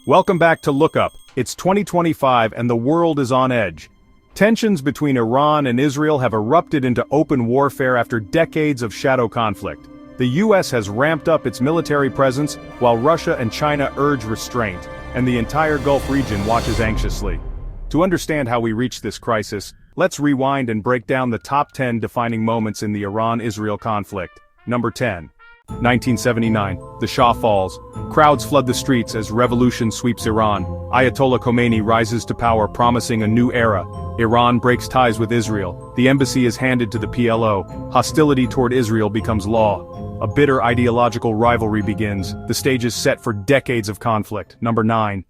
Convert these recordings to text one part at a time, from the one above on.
Welcome back to Look Up. It's 2025 and the world is on edge. Tensions between Iran and Israel have erupted into open warfare after decades of shadow conflict. The US has ramped up its military presence, while Russia and China urge restraint, and the entire Gulf region watches anxiously. To understand how we reached this crisis, let's rewind and break down the top 10 defining moments in the Iran-Israel conflict. Number 10. 1979, the Shah falls. Crowds flood the streets as revolution sweeps Iran. Ayatollah Khomeini rises to power, promising a new era. Iran breaks ties with Israel. The embassy is handed to the PLO. Hostility toward Israel becomes law. A bitter ideological rivalry begins. The stage is set for decades of conflict. Number 9.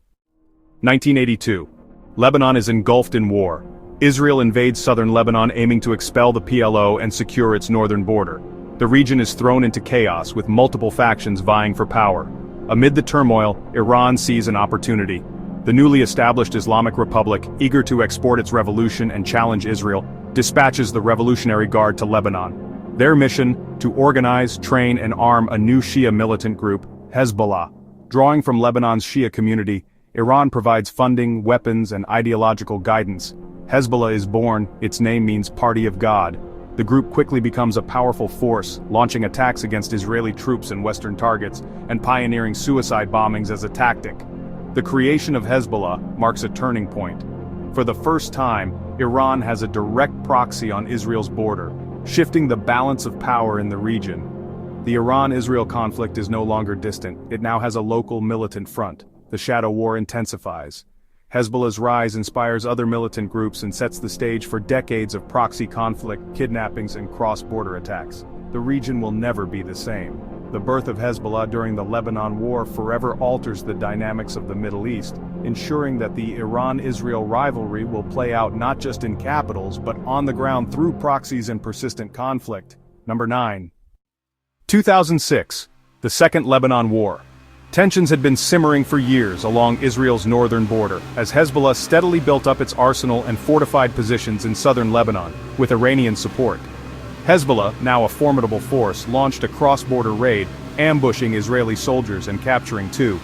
1982. Lebanon is engulfed in war. Israel invades southern Lebanon, aiming to expel the PLO and secure its northern border. The region is thrown into chaos, with multiple factions vying for power. Amid the turmoil, Iran sees an opportunity. The newly established Islamic Republic, eager to export its revolution and challenge Israel, dispatches the Revolutionary Guard to Lebanon. Their mission: to organize, train, and arm a new Shia militant group, Hezbollah. Drawing from Lebanon's Shia community, Iran provides funding, weapons, and ideological guidance. Hezbollah is born. Its name means Party of God. The group quickly becomes a powerful force, launching attacks against Israeli troops and Western targets, and pioneering suicide bombings as a tactic. The creation of Hezbollah marks a turning point. For the first time, Iran has a direct proxy on Israel's border, shifting the balance of power in the region. The Iran-Israel conflict is no longer distant. It now has a local militant front. The shadow war intensifies. Hezbollah's rise inspires other militant groups and sets the stage for decades of proxy conflict, kidnappings, and cross-border attacks. The region will never be the same. The birth of Hezbollah during the Lebanon War forever alters the dynamics of the Middle East, ensuring that the Iran-Israel rivalry will play out not just in capitals but on the ground through proxies and persistent conflict. Number 9. 2006. The Second Lebanon War. Tensions had been simmering for years along Israel's northern border, as Hezbollah steadily built up its arsenal and fortified positions in southern Lebanon, with Iranian support. Hezbollah, now a formidable force, launched a cross-border raid, ambushing Israeli soldiers and capturing 2.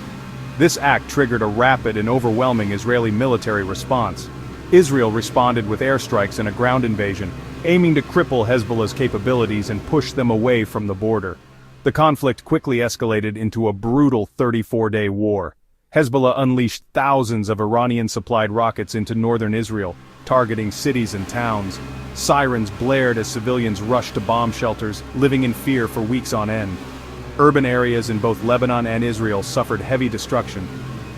This act triggered a rapid and overwhelming Israeli military response. Israel responded with airstrikes and a ground invasion, aiming to cripple Hezbollah's capabilities and push them away from the border. The conflict quickly escalated into a brutal 34-day war. Hezbollah unleashed thousands of Iranian-supplied rockets into northern Israel, targeting cities and towns. Sirens blared as civilians rushed to bomb shelters, living in fear for weeks on end. Urban areas in both Lebanon and Israel suffered heavy destruction.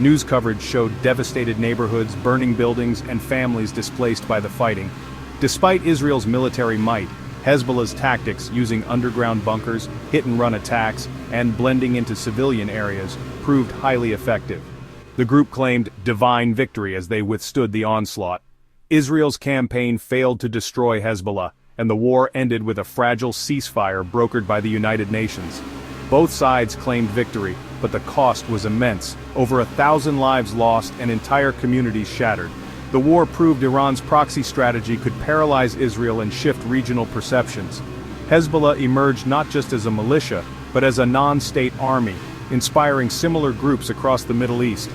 News coverage showed devastated neighborhoods, burning buildings, and families displaced by the fighting. Despite Israel's military might, Hezbollah's tactics, using underground bunkers, hit-and-run attacks, and blending into civilian areas, proved highly effective. The group claimed divine victory as they withstood the onslaught. Israel's campaign failed to destroy Hezbollah, and the war ended with a fragile ceasefire brokered by the United Nations. Both sides claimed victory, but the cost was immense: over 1,000 lives lost and entire communities shattered. The war proved Iran's proxy strategy could paralyze Israel and shift regional perceptions. Hezbollah emerged not just as a militia, but as a non-state army, inspiring similar groups across the Middle East.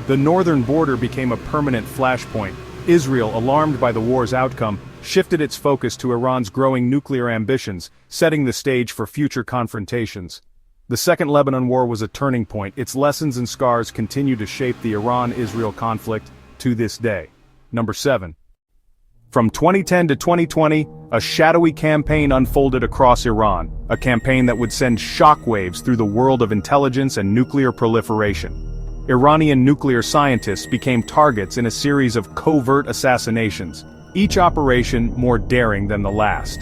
The northern border became a permanent flashpoint. Israel, alarmed by the war's outcome, shifted its focus to Iran's growing nuclear ambitions, setting the stage for future confrontations. The Second Lebanon War was a turning point. Its lessons and scars continue to shape the Iran-Israel conflict to this day. Number 7. From 2010 to 2020, a shadowy campaign unfolded across Iran, a campaign that would send shockwaves through the world of intelligence and nuclear proliferation. Iranian nuclear scientists became targets in a series of covert assassinations, each operation more daring than the last.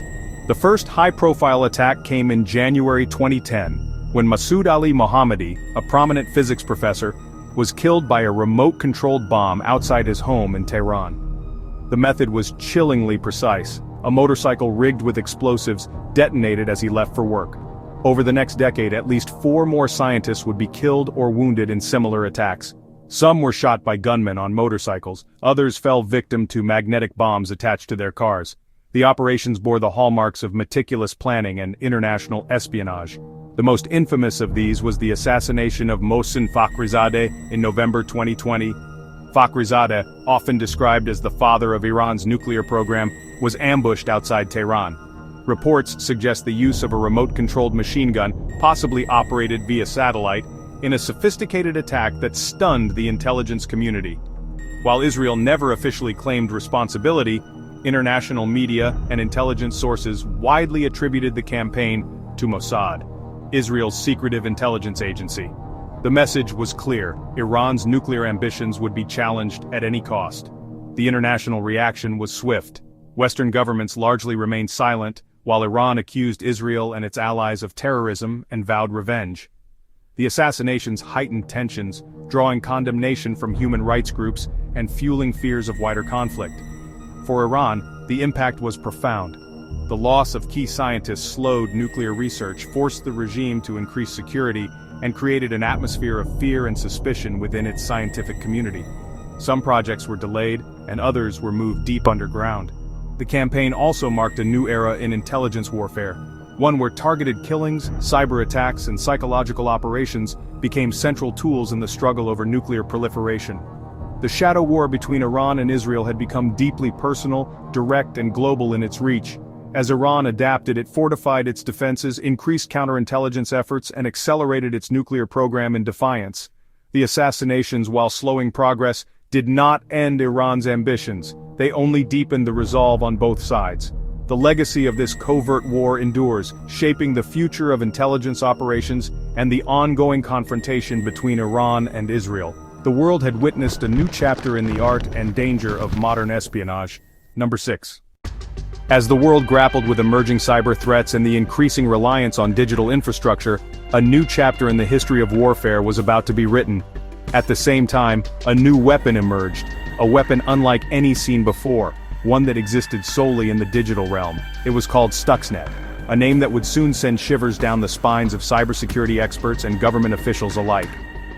The first high-profile attack came in January 2010, when Masoud Ali Mohammadi, a prominent physics professor, was killed by a remote-controlled bomb outside his home in Tehran. The method was chillingly precise. A motorcycle rigged with explosives detonated as he left for work. Over the next decade, at least 4 more scientists would be killed or wounded in similar attacks. Some were shot by gunmen on motorcycles, others fell victim to magnetic bombs attached to their cars. The operations bore the hallmarks of meticulous planning and international espionage. The most infamous of these was the assassination of Mohsen Fakhrizadeh in November 2020. Fakhrizadeh, often described as the father of Iran's nuclear program, was ambushed outside Tehran. Reports suggest the use of a remote-controlled machine gun, possibly operated via satellite, in a sophisticated attack that stunned the intelligence community. While Israel never officially claimed responsibility, international media and intelligence sources widely attributed the campaign to Mossad, Israel's secretive intelligence agency. The message was clear: Iran's nuclear ambitions would be challenged at any cost. The international reaction was swift. Western governments largely remained silent, while Iran accused Israel and its allies of terrorism and vowed revenge. The assassinations heightened tensions, drawing condemnation from human rights groups and fueling fears of wider conflict. For Iran, the impact was profound. The loss of key scientists slowed nuclear research, forced the regime to increase security, and created an atmosphere of fear and suspicion within its scientific community. Some projects were delayed, and others were moved deep underground. The campaign also marked a new era in intelligence warfare, one where targeted killings, cyber-attacks, and psychological operations became central tools in the struggle over nuclear proliferation. The shadow war between Iran and Israel had become deeply personal, direct, and global in its reach. As Iran adapted, it fortified its defenses, increased counterintelligence efforts, and accelerated its nuclear program in defiance. The assassinations, while slowing progress, did not end Iran's ambitions. They only deepened the resolve on both sides. The legacy of this covert war endures, shaping the future of intelligence operations and the ongoing confrontation between Iran and Israel. The world had witnessed a new chapter in the art and danger of modern espionage. Number 6. As the world grappled with emerging cyber threats and the increasing reliance on digital infrastructure, a new chapter in the history of warfare was about to be written. At the same time, a new weapon emerged, a weapon unlike any seen before, one that existed solely in the digital realm. It was called Stuxnet, a name that would soon send shivers down the spines of cybersecurity experts and government officials alike.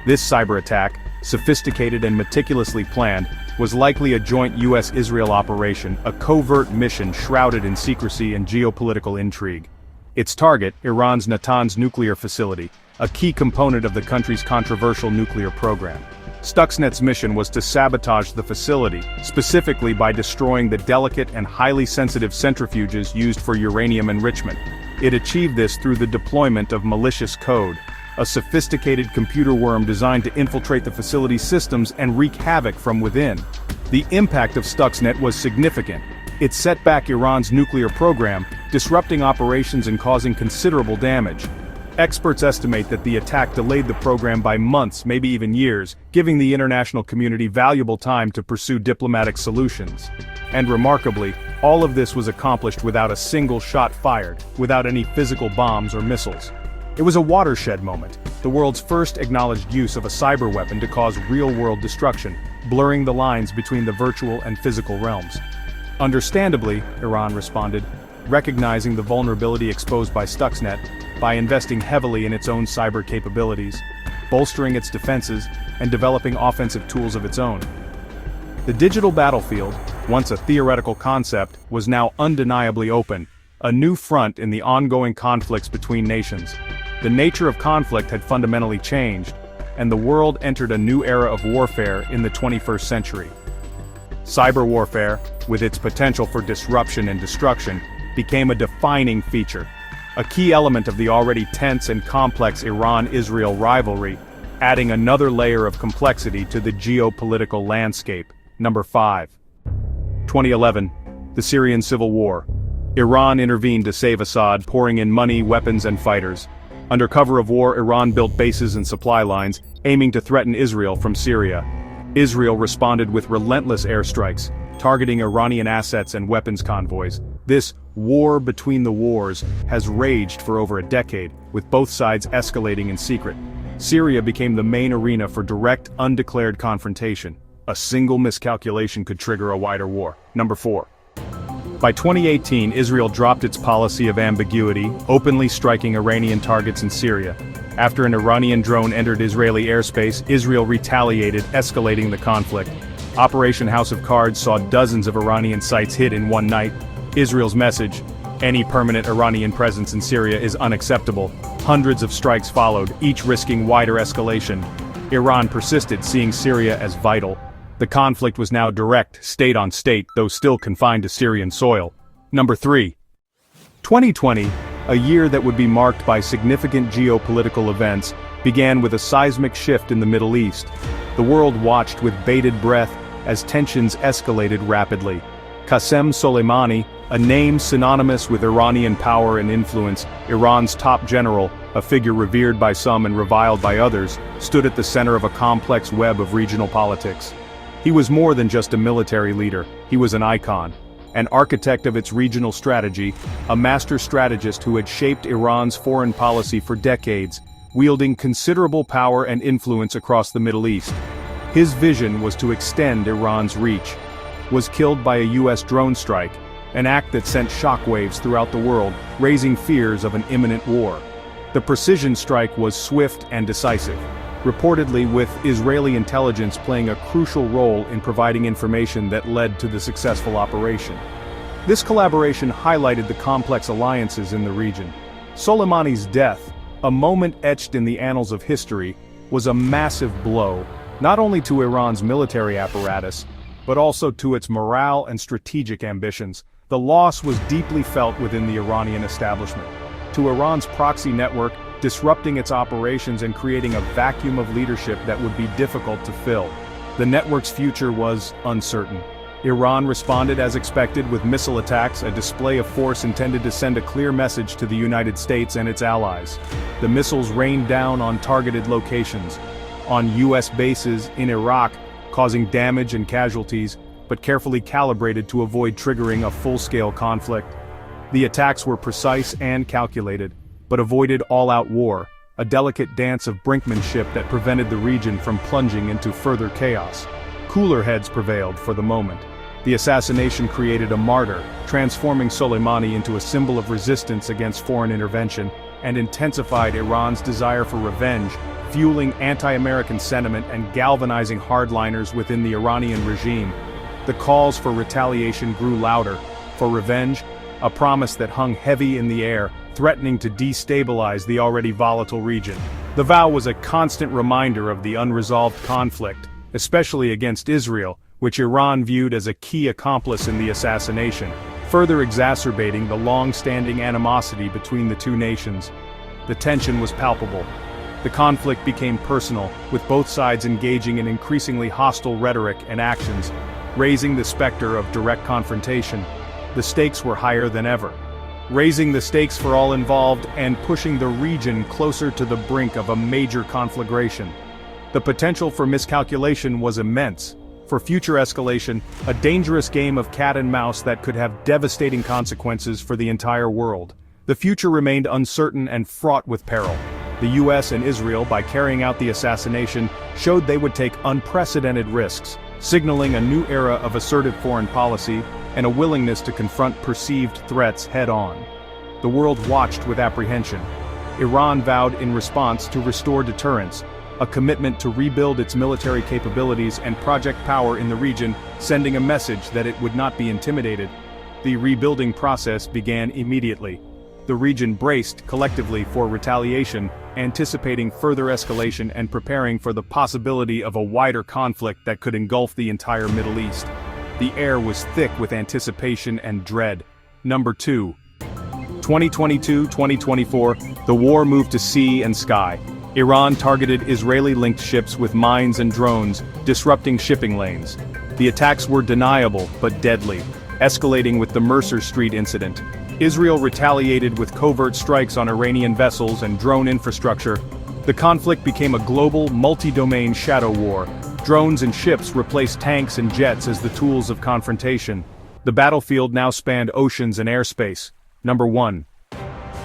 This cyber attack, sophisticated and meticulously planned, was likely a joint US-Israel operation, a covert mission shrouded in secrecy and geopolitical intrigue. Its target, Iran's Natanz nuclear facility, a key component of the country's controversial nuclear program. Stuxnet's mission was to sabotage the facility, specifically by destroying the delicate and highly sensitive centrifuges used for uranium enrichment. It achieved this through the deployment of malicious code, a sophisticated computer worm designed to infiltrate the facility's systems and wreak havoc from within. The impact of Stuxnet was significant. It set back Iran's nuclear program, disrupting operations and causing considerable damage. Experts estimate that the attack delayed the program by months, maybe even years, giving the international community valuable time to pursue diplomatic solutions. And remarkably, all of this was accomplished without a single shot fired, without any physical bombs or missiles. It was a watershed moment, the world's first acknowledged use of a cyber weapon to cause real-world destruction, blurring the lines between the virtual and physical realms. Understandably, Iran responded, recognizing the vulnerability exposed by Stuxnet, by investing heavily in its own cyber capabilities, bolstering its defenses, and developing offensive tools of its own. The digital battlefield, once a theoretical concept, was now undeniably open, a new front in the ongoing conflicts between nations. The nature of conflict had fundamentally changed, and the world entered a new era of warfare in the 21st century. Cyber warfare, with its potential for disruption and destruction, became a defining feature, a key element of the already tense and complex Iran-Israel rivalry, adding another layer of complexity to the geopolitical landscape. Number 5. 2011. The Syrian Civil War. Iran intervened to save Assad, pouring in money, weapons, and fighters. Under cover of war, Iran built bases and supply lines, aiming to threaten Israel from Syria. Israel responded with relentless airstrikes, targeting Iranian assets and weapons convoys. This war between the wars has raged for over a decade, with both sides escalating in secret. Syria became the main arena for direct, undeclared confrontation. A single miscalculation could trigger a wider war. Number 4. By 2018, Israel dropped its policy of ambiguity, openly striking Iranian targets in Syria. After an Iranian drone entered Israeli airspace, Israel retaliated, escalating the conflict. Operation House of Cards saw dozens of Iranian sites hit in one night. Israel's message: Any permanent Iranian presence in Syria is unacceptable. Hundreds of strikes followed, each risking wider escalation. Iran persisted, seeing Syria as vital. The conflict was now direct, state on state, though still confined to Syrian soil. Number 3. 2020, a year that would be marked by significant geopolitical events, began with a seismic shift in the Middle East. The world watched with bated breath as tensions escalated rapidly. Qasem Soleimani, a name synonymous with Iranian power and influence, Iran's top general, a figure revered by some and reviled by others, stood at the center of a complex web of regional politics. He was more than just a military leader, he was an icon, an architect of its regional strategy, a master strategist who had shaped Iran's foreign policy for decades, wielding considerable power and influence across the Middle East. His vision was to extend Iran's reach. Was killed by a US drone strike, an act that sent shockwaves throughout the world, raising fears of an imminent war. The precision strike was swift and decisive, reportedly with Israeli intelligence playing a crucial role in providing information that led to the successful operation. This collaboration highlighted the complex alliances in the region. Soleimani's death, a moment etched in the annals of history, was a massive blow, not only to Iran's military apparatus, but also to its morale and strategic ambitions. The loss was deeply felt within the Iranian establishment. To Iran's proxy network, disrupting its operations and creating a vacuum of leadership that would be difficult to fill. The network's future was uncertain. Iran responded as expected with missile attacks, a display of force intended to send a clear message to the United States and its allies. The missiles rained down on targeted locations, on US bases in Iraq, causing damage and casualties, but carefully calibrated to avoid triggering a full-scale conflict. The attacks were precise and calculated, but avoided all-out war, a delicate dance of brinkmanship that prevented the region from plunging into further chaos. Cooler heads prevailed for the moment. The assassination created a martyr, transforming Soleimani into a symbol of resistance against foreign intervention, and intensified Iran's desire for revenge, fueling anti-American sentiment and galvanizing hardliners within the Iranian regime. The calls for retaliation grew louder, for revenge, a promise that hung heavy in the air, threatening to destabilize the already volatile region. The vow was a constant reminder of the unresolved conflict, especially against Israel, which Iran viewed as a key accomplice in the assassination, further exacerbating the long-standing animosity between the two nations. The tension was palpable. The conflict became personal, with both sides engaging in increasingly hostile rhetoric and actions, raising the specter of direct confrontation. The stakes were higher than ever, raising the stakes for all involved and pushing the region closer to the brink of a major conflagration. The potential for miscalculation was immense. For future escalation, a dangerous game of cat and mouse that could have devastating consequences for the entire world. The future remained uncertain and fraught with peril. The US and Israel, by carrying out the assassination, showed they would take unprecedented risks, signaling a new era of assertive foreign policy and a willingness to confront perceived threats head-on. The world watched with apprehension. Iran vowed in response to restore deterrence, a commitment to rebuild its military capabilities and project power in the region, sending a message that it would not be intimidated. The rebuilding process began immediately. The region braced collectively for retaliation, anticipating further escalation and preparing for the possibility of a wider conflict that could engulf the entire Middle East. The air was thick with anticipation and dread. Number 2. 2022-2024, the war moved to sea and sky. Iran targeted Israeli-linked ships with mines and drones, disrupting shipping lanes. The attacks were deniable but deadly, escalating with the Mercer Street incident. Israel retaliated with covert strikes on Iranian vessels and drone infrastructure. The conflict became a global, multi-domain shadow war. Drones and ships replaced tanks and jets as the tools of confrontation. The battlefield now spanned oceans and airspace. Number 1.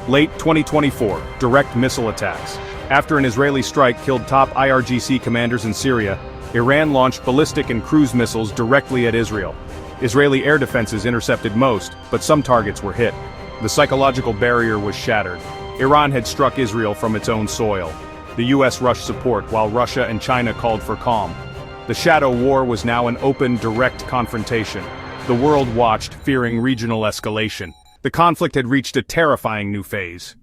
Late 2024, direct missile attacks. After an Israeli strike killed top IRGC commanders in Syria, Iran launched ballistic and cruise missiles directly at Israel. Israeli air defenses intercepted most, but some targets were hit. The psychological barrier was shattered. Iran had struck Israel from its own soil. The US rushed support while Russia and China called for calm. The shadow war was now an open, direct confrontation. The world watched, fearing regional escalation. The conflict had reached a terrifying new phase.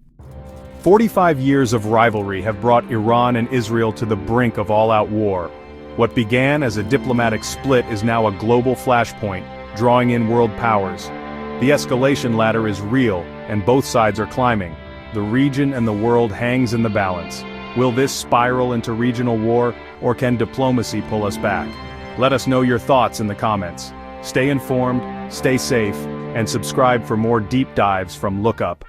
45 years of rivalry have brought Iran and Israel to the brink of all-out war. What began as a diplomatic split is now a global flashpoint, drawing in world powers. The escalation ladder is real, and both sides are climbing. The region and the world hangs in the balance. Will this spiral into regional war, or can diplomacy pull us back? Let us know your thoughts in the comments. Stay informed, stay safe, and subscribe for more deep dives from Lookup.